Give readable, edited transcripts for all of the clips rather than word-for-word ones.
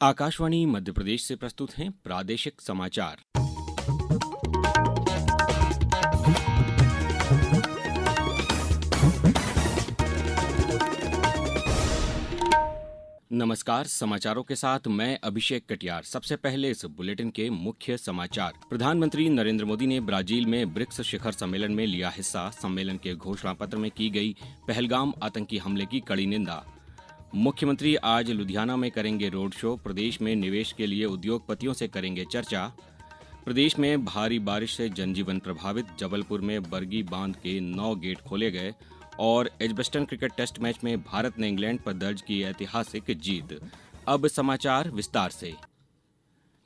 आकाशवाणी मध्य प्रदेश से प्रस्तुत हैं प्रादेशिक समाचार। नमस्कार, समाचारों के साथ मैं अभिषेक कटियार। सबसे पहले इस बुलेटिन के मुख्य समाचार। प्रधानमंत्री नरेंद्र मोदी ने ब्राजील में ब्रिक्स शिखर सम्मेलन में लिया हिस्सा। सम्मेलन के घोषणा पत्र में की गई पहलगाम आतंकी हमले की कड़ी निंदा। मुख्यमंत्री आज लुधियाना में करेंगे रोड शो। प्रदेश में निवेश के लिए उद्योगपतियों से करेंगे चर्चा। प्रदेश में भारी बारिश से जनजीवन प्रभावित। जबलपुर में बरगी बांध के 9 गेट खोले गए। और एजबेस्टन क्रिकेट टेस्ट मैच में भारत ने इंग्लैंड पर दर्ज की ऐतिहासिक जीत। अब समाचार विस्तार से।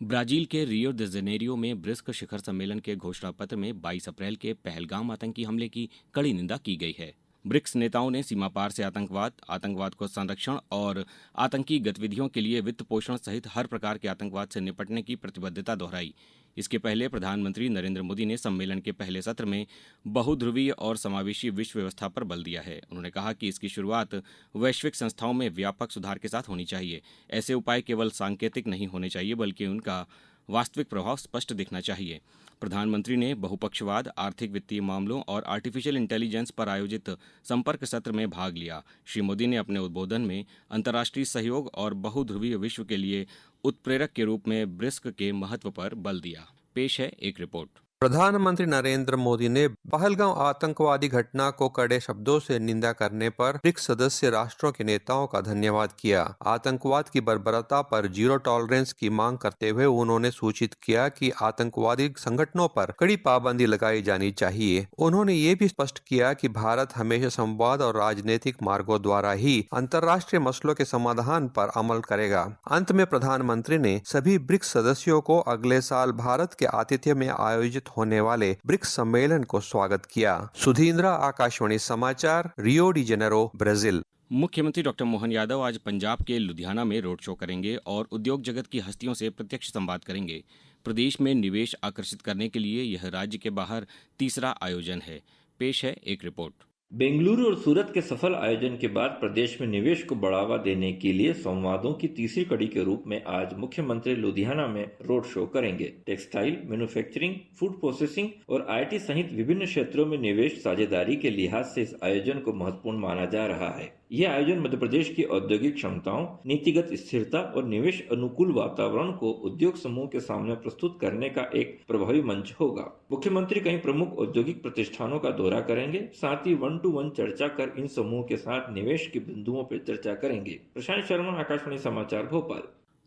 ब्राजील के रियो दे जेनेरियो में ब्रिक्स शिखर सम्मेलन के घोषणा पत्र में 22 अप्रैल के पहलगाम आतंकी हमले की कड़ी निंदा की गई है। ब्रिक्स नेताओं ने सीमा पार से आतंकवाद को संरक्षण और आतंकी गतिविधियों के लिए वित्त पोषण सहित हर प्रकार के आतंकवाद से निपटने की प्रतिबद्धता दोहराई। इसके पहले प्रधानमंत्री नरेंद्र मोदी ने सम्मेलन के पहले सत्र में बहुध्रुवीय और समावेशी विश्व व्यवस्था पर बल दिया है। उन्होंने कहा कि इसकी शुरुआत वैश्विक संस्थाओं में व्यापक सुधार के साथ होनी चाहिए। ऐसे उपाय केवल सांकेतिक नहीं होने चाहिए, बल्कि उनका वास्तविक प्रभाव स्पष्ट दिखना चाहिए। प्रधानमंत्री ने बहुपक्षवाद, आर्थिक वित्तीय मामलों और आर्टिफिशियल इंटेलिजेंस पर आयोजित संपर्क सत्र में भाग लिया। श्री मोदी ने अपने उद्बोधन में अंतर्राष्ट्रीय सहयोग और बहुध्रुवीय विश्व के लिए उत्प्रेरक के रूप में ब्रिक्स के महत्व पर बल दिया। पेश है एक रिपोर्ट। प्रधानमंत्री नरेंद्र मोदी ने पहलगाम आतंकवादी घटना को कड़े शब्दों से निंदा करने पर ब्रिक्स सदस्य राष्ट्रों के नेताओं का धन्यवाद किया। आतंकवाद की बर्बरता पर जीरो टॉलरेंस की मांग करते हुए उन्होंने सूचित किया कि आतंकवादी संगठनों पर कड़ी पाबंदी लगाई जानी चाहिए। उन्होंने ये भी स्पष्ट किया कि भारत हमेशा संवाद और राजनीतिक मार्गों द्वारा ही अंतर्राष्ट्रीय मसलों के समाधान पर अमल करेगा। अंत में प्रधानमंत्री ने सभी ब्रिक्स सदस्यों को अगले साल भारत के आतिथ्य में आयोजित होने वाले ब्रिक्स सम्मेलन को स्वागत किया। सुधींद्रा, आकाशवाणी समाचार, रियो डी जेनेरो, ब्राजील। मुख्यमंत्री डॉक्टर मोहन यादव आज पंजाब के लुधियाना में रोड शो करेंगे और उद्योग जगत की हस्तियों से प्रत्यक्ष संवाद करेंगे। प्रदेश में निवेश आकर्षित करने के लिए यह राज्य के बाहर तीसरा आयोजन है। पेश है एक रिपोर्ट। बेंगलुरु और सूरत के सफल आयोजन के बाद प्रदेश में निवेश को बढ़ावा देने के लिए संवादों की तीसरी कड़ी के रूप में आज मुख्यमंत्री लुधियाना में रोड शो करेंगे। टेक्सटाइल, मैन्युफैक्चरिंग, फूड प्रोसेसिंग और आईटी सहित विभिन्न क्षेत्रों में निवेश साझेदारी के लिहाज से इस आयोजन को महत्वपूर्ण माना जा रहा है। यह आयोजन मध्य प्रदेश की औद्योगिक क्षमताओं, नीतिगत स्थिरता और निवेश अनुकूल वातावरण को उद्योग समूह के सामने प्रस्तुत करने का एक प्रभावी मंच होगा। मुख्यमंत्री कई प्रमुख औद्योगिक प्रतिष्ठानों का दौरा करेंगे। साथ ही 1-to-1 चर्चा कर इन समूह के साथ निवेश के बिंदुओं पर चर्चा करेंगे। प्रशांत शर्मा, आकाशवाणी समाचार, भोपाल।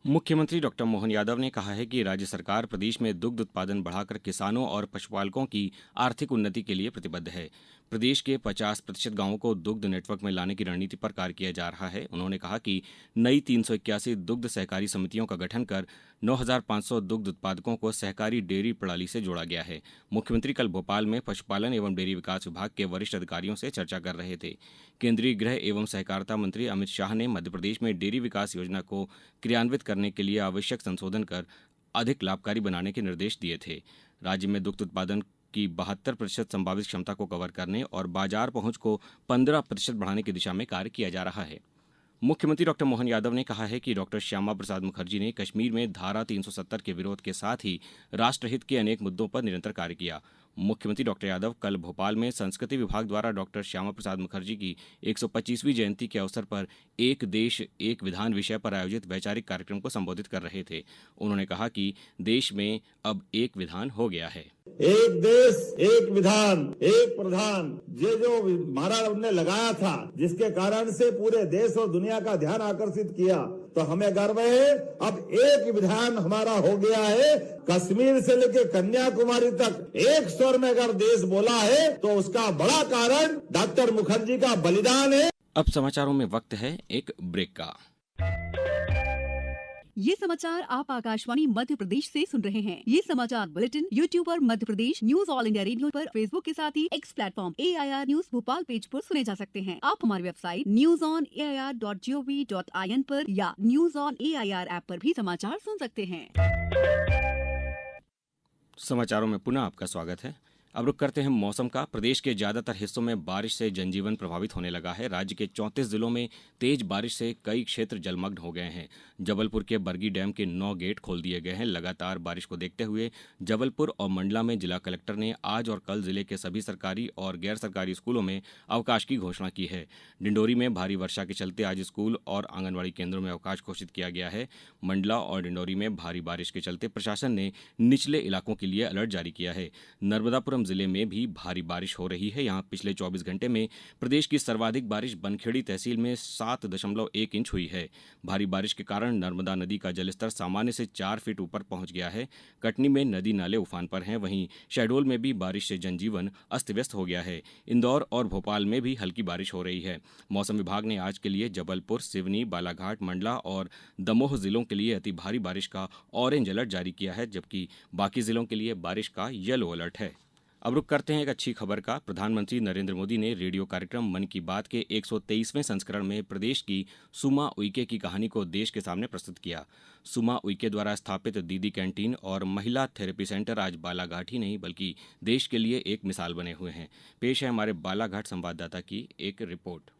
मुख्यमंत्री डॉक्टर मोहन यादव ने कहा है कि राज्य सरकार प्रदेश में दुग्ध उत्पादन बढ़ाकर किसानों और पशुपालकों की आर्थिक उन्नति के लिए प्रतिबद्ध है। प्रदेश के 50% गांवों को दुग्ध नेटवर्क में लाने की रणनीति पर कार्य किया जा रहा है। उन्होंने कहा कि नई 381 दुग्ध सहकारी समितियों का गठन कर 9,500 दुग्ध उत्पादकों को सहकारी डेयरी प्रणाली से जोड़ा गया है। मुख्यमंत्री कल भोपाल में पशुपालन एवं डेयरी विकास विभाग के वरिष्ठ अधिकारियों से चर्चा कर रहे थे। केंद्रीय गृह एवं सहकारिता मंत्री अमित शाह ने मध्य प्रदेश में डेयरी विकास योजना को क्रियान्वित करने के लिए आवश्यक संशोधन कर अधिक लाभकारी बनाने के निर्देश दिए थे। राज्य में दुग्ध उत्पादन की 72% संभावित क्षमता को कवर करने और बाजार पहुंच को 15% बढ़ाने की दिशा में कार्य किया जा रहा है। मुख्यमंत्री डॉक्टर मोहन यादव ने कहा है कि डॉक्टर श्यामा प्रसाद मुखर्जी ने कश्मीर में धारा 370 के विरोध के साथ ही राष्ट्रहित के अनेक मुद्दों पर निरंतर कार्य किया। मुख्यमंत्री डॉक्टर यादव कल भोपाल में संस्कृति विभाग द्वारा डॉक्टर श्यामा प्रसाद मुखर्जी की 125वीं जयंती के अवसर पर एक देश एक विधान विषय पर आयोजित वैचारिक कार्यक्रम को संबोधित कर रहे थे। उन्होंने कहा कि देश में अब एक विधान हो गया है। एक देश, एक विधान, एक प्रधान, ये जो नारा उन्होंने लगाया था, जिसके कारण से पूरे देश और दुनिया का ध्यान आकर्षित किया, तो हमें गर्व है अब एक विधान हमारा हो गया है। कश्मीर से लेकर कन्याकुमारी तक एक स्वर में अगर देश बोला है तो उसका बड़ा कारण डॉक्टर मुखर्जी का बलिदान है। अब समाचारों में वक्त है एक ब्रेक का। ये समाचार आप आकाशवाणी मध्य प्रदेश से सुन रहे हैं। ये समाचार बुलेटिन YouTube पर Madhya Pradesh news all India radio पर, फेसबुक के साथ ही X platform AIR news Bhopal page पर सुने जा सकते हैं। आप हमारी वेबसाइट newsonair.gov.in पर या न्यूज ऑन AIR ऐप पर भी समाचार सुन सकते हैं। समाचारों में पुनः आपका स्वागत है। अब रुक करते हैं मौसम का। प्रदेश के ज्यादातर हिस्सों में बारिश से जनजीवन प्रभावित होने लगा है। राज्य के 34 जिलों में तेज बारिश से कई क्षेत्र जलमग्न हो गए हैं। जबलपुर के बरगी डैम के 9 गेट खोल दिए गए हैं। लगातार बारिश को देखते हुए जबलपुर और मंडला में जिला कलेक्टर ने आज और कल जिले के सभी सरकारी और गैर सरकारी स्कूलों में अवकाश की घोषणा की है। डिंडोरी में भारी वर्षा के चलते आज स्कूल और आंगनबाड़ी केंद्रों में अवकाश घोषित किया गया है। मंडला और डिंडोरी में भारी बारिश के चलते प्रशासन ने निचले इलाकों के लिए अलर्ट जारी किया है। नर्मदापुरम जिले में भी भारी बारिश हो रही है। यहां पिछले 24 घंटे में प्रदेश की सर्वाधिक बारिश बनखेड़ी तहसील में 7.1 इंच हुई है। भारी बारिश के कारण नर्मदा नदी का जलस्तर सामान्य से 4 फीट ऊपर पहुंच गया है। कटनी में नदी नाले उफान पर हैं। वहीं शहडोल में भी बारिश से जनजीवन अस्त व्यस्त हो गया है। इंदौर और भोपाल में भी हल्की बारिश हो रही है। मौसम विभाग ने आज के लिए जबलपुर, सिवनी, बालाघाट, मंडला और दमोह जिलों के लिए अति भारी बारिश का ऑरेंज अलर्ट जारी किया है, जबकि बाकी जिलों के लिए बारिश का येलो अलर्ट है। अब रुक करते हैं एक अच्छी खबर का। प्रधानमंत्री नरेंद्र मोदी ने रेडियो कार्यक्रम मन की बात के 123वें संस्करण में प्रदेश की सुमा उइके की कहानी को देश के सामने प्रस्तुत किया। सुमा उइके द्वारा स्थापित दीदी कैंटीन और महिला थेरेपी सेंटर आज बालाघाट ही नहीं बल्कि देश के लिए एक मिसाल बने हुए हैं। पेश है हमारे बालाघाट संवाददाता की एक रिपोर्ट।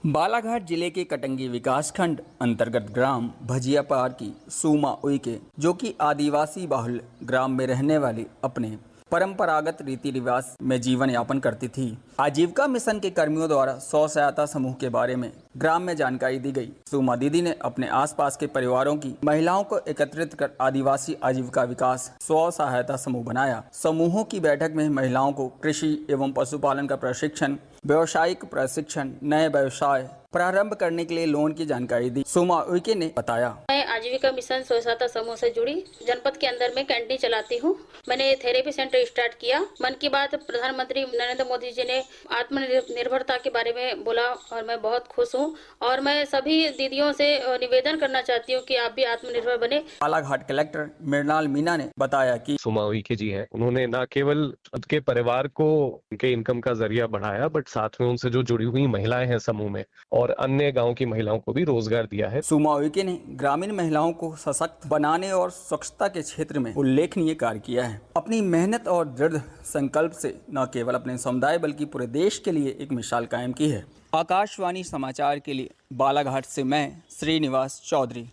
बालाघाट जिले के कटंगी विकासखंड अंतर्गत ग्राम भजियापार की सुमा उइके, जो कि आदिवासी बाहुल ग्राम में रहने वाली अपने परंपरागत रीति रिवाज में जीवन यापन करती थी। आजीविका मिशन के कर्मियों द्वारा स्व सहायता समूह के बारे में ग्राम में जानकारी दी गई। सुमा दीदी ने अपने आसपास के परिवारों की महिलाओं को एकत्रित कर आदिवासी आजीविका विकास स्व सहायता समूह बनाया। समूहों की बैठक में महिलाओं को कृषि एवं पशुपालन का प्रशिक्षण, व्यावसायिक प्रशिक्षण, नए व्यवसाय प्रारंभ करने के लिए लोन की जानकारी दी। सुमा उइके ने बताया, मैं आजीविका मिशन स्व सहायता समूह से जुड़ी जनपद के अंदर में कैंटीन चलाती हूँ। मैंने थेरेपी सेंटर स्टार्ट किया। मन की बात प्रधानमंत्री नरेंद्र मोदी जी ने आत्मनिर्भरता के बारे में बोला और मैं बहुत खुश हूँ और मैं सभी दीदियों से निवेदन करना चाहती हूँ कि आप भी आत्मनिर्भर बने। बालाघाट कलेक्टर मृणाल मीना ने बताया कि सुमा उइके जी हैं, उन्होंने न केवल उनके परिवार को उनके इनकम का जरिया बढ़ाया, बट साथ में उनसे जो जुड़ी हुई महिलाएं हैं समूह में और अन्य गांव की महिलाओं को भी रोजगार दिया है। सुमा उइके ने ग्रामीण महिलाओं को सशक्त बनाने और स्वच्छता के क्षेत्र में उल्लेखनीय कार्य किया है। अपनी मेहनत और दृढ़ संकल्प से न केवल अपने समुदाय बल्कि पूरे देश के लिए एक मिसाल कायम की है। आकाशवाणी समाचार के लिए बालाघाट से मैं श्रीनिवास चौधरी।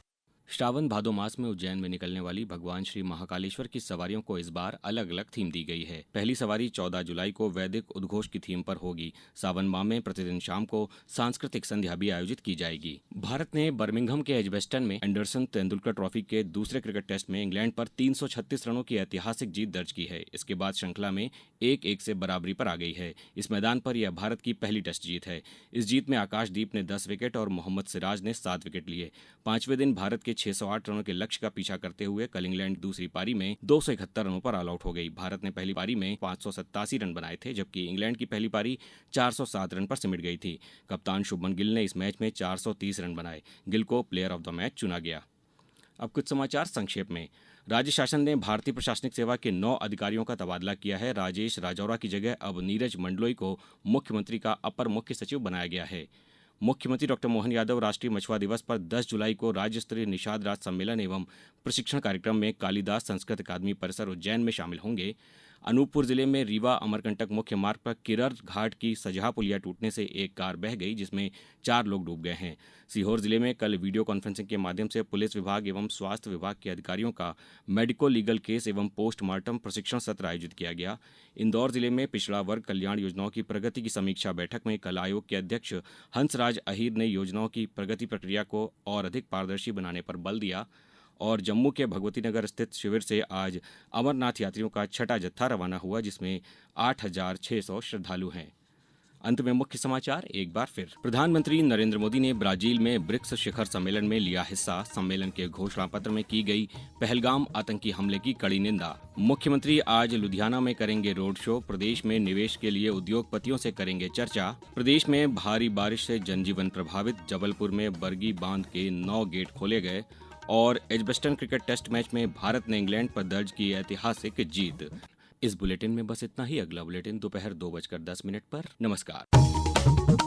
श्रावण भादो मास में उज्जैन में निकलने वाली भगवान श्री महाकालेश्वर की सवारियों को इस बार अलग अलग थीम दी गई है। पहली सवारी 14 जुलाई को वैदिक उद्घोष की थीम पर होगी। सावन माह में प्रतिदिन शाम को सांस्कृतिक संध्या भी आयोजित की जाएगी। भारत ने बर्मिंघम के एजबेस्टन में एंडरसन तेंदुलकर ट्रॉफी के दूसरे क्रिकेट टेस्ट में इंग्लैंड पर 336 रनों की ऐतिहासिक जीत दर्ज की है। इसके बाद श्रृंखला में 1-1 से बराबरी पर आ गई है। इस मैदान पर यह भारत की पहली टेस्ट जीत है। इस जीत में आकाशदीप ने 10 विकेट और मोहम्मद सिराज ने 7 विकेट लिए। 5वें दिन भारत के 608 रनों के लक्ष्य का पीछा करते हुए कल इंग्लैंड दूसरी पारी में 271 रनों पर ऑल आउट हो गई। भारत ने पहली पारी में 587 रन बनाए थे, जबकि इंग्लैंड की पहली पारी 407 रन पर सिमट गई थी। कप्तान शुभमन गिल ने इस मैच में 430 रन बनाए। गिल को प्लेयर ऑफ द मैच चुना गया। अब कुछ समाचार संक्षेप में। राज्य शासन ने भारतीय प्रशासनिक सेवा के 9 अधिकारियों का तबादला किया है। राजेश राजौरा की जगह अब नीरज मंडलोई को मुख्यमंत्री का अपर मुख्य सचिव बनाया गया है। मुख्यमंत्री डॉक्टर मोहन यादव राष्ट्रीय मछुआ दिवस पर 10 जुलाई को राज्य स्तरीय निषाद राज सम्मेलन एवं प्रशिक्षण कार्यक्रम में कालिदास संस्कृत अकादमी परिसर उज्जैन में शामिल होंगे। अनूपपुर जिले में रीवा अमरकंटक मुख्य मार्ग पर किरर घाट की सजहा पुलिया टूटने से एक कार बह गई, जिसमें 4 लोग डूब गए हैं। सीहोर जिले में कल वीडियो कॉन्फ्रेंसिंग के माध्यम से पुलिस विभाग एवं स्वास्थ्य विभाग के अधिकारियों का मेडिको लीगल केस एवं पोस्टमार्टम प्रशिक्षण सत्र आयोजित किया गया। इंदौर जिले में पिछड़ा वर्ग कल्याण योजनाओं की प्रगति की समीक्षा बैठक में कल आयोग के अध्यक्ष हंसराज अहीर ने योजनाओं की प्रगति प्रक्रिया को और अधिक पारदर्शी बनाने पर बल दिया। और जम्मू के भगवती नगर स्थित शिविर से आज अमरनाथ यात्रियों का छठा जत्था रवाना हुआ, जिसमें 8600 श्रद्धालु हैं। अंत में मुख्य समाचार एक बार फिर। प्रधानमंत्री नरेंद्र मोदी ने ब्राजील में ब्रिक्स शिखर सम्मेलन में लिया हिस्सा। सम्मेलन के घोषणा पत्र में की गई पहलगाम आतंकी हमले की कड़ी निंदा। मुख्यमंत्री आज लुधियाना में करेंगे रोड शो। प्रदेश में निवेश के लिए उद्योगपतियों से करेंगे चर्चा। प्रदेश में भारी बारिश से जनजीवन प्रभावित। जबलपुर में बरगी बांध के 9 गेट खोले गए। और एजबेस्टन क्रिकेट टेस्ट मैच में भारत ने इंग्लैंड पर दर्ज की ऐतिहासिक जीत। इस बुलेटिन में बस इतना ही। अगला बुलेटिन दोपहर 2:10 पर। नमस्कार।